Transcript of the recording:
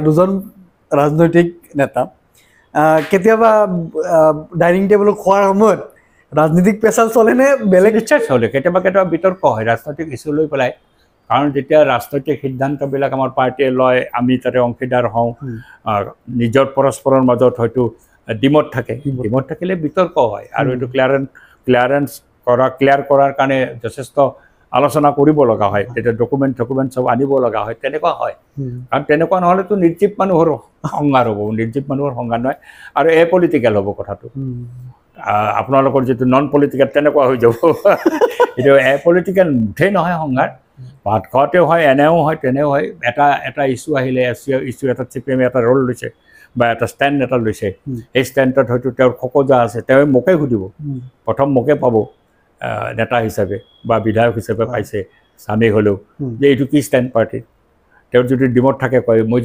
দুজন ৰাজনৈতিক নেতা কেতিয়াবা ডাইনিং টেবুলত খোৱাৰ সময়ত ৰাজনৈতিক পেচাল চলেনে বেলেগ? নিশ্চয় চলে, কেতিয়াবা কেতিয়াবা বিতৰ্ক হয় ৰাজনৈতিক ইছ্যু লৈ পেলাই। কাৰণ যেতিয়া ৰাজনৈতিক সিদ্ধান্তবিলাক আমাৰ পাৰ্টীয়ে লয়, আমি তাতে অংশীদাৰ হওঁ, নিজৰ পৰস্পৰৰ মাজত হয়তো ডিমত থাকে, ডিমত থাকিলে বিতৰ্ক হয়। আৰু এইটো ক্লিয়াৰ কৰাৰ কাৰণে যথেষ্ট আলোচনা কৰিব লগা হয়, তেতিয়া ডকুমেণ্ট চব আনিব লগা হয়, তেনেকুৱা হয়। কাৰণ তেনেকুৱা নহ'লেতো নিৰ্জীৱ মানুহৰ সংঘাত হ'ব, নিৰ্জীৱ মানুহৰ সংঘাত নহয়, আৰু এপলিটিকেল হ'ব কথাটো। আপোনালোকৰ যিটো নন পলিটিকেল তেনেকুৱা হৈ যাব। এইটো এপলিটিকেল মুঠেই নহয় সংঘাত, ভাত খোৱাতেও হয়, এনেও হয়, তেনেও হয়। এটা ইছ্যু আহিলে, ইছ্যু এটাত CPM এটা ৰ'ল লৈছে বা এটা ষ্টেণ্ড এটা লৈছে, সেই ষ্টেণ্ডত হয়তো তেওঁৰ খোকোজা আছে, তেওঁ মোকে সুধিব, প্ৰথম মোকে পাব নেতা হিচাপে বা বিধায়ক হিচাপে পাইছে স্বামী হ'লেও, যে এইটো কি ষ্টেণ্ড পাৰ্টিৰ। তেওঁৰ যদি ডিমত থাকে কয় মই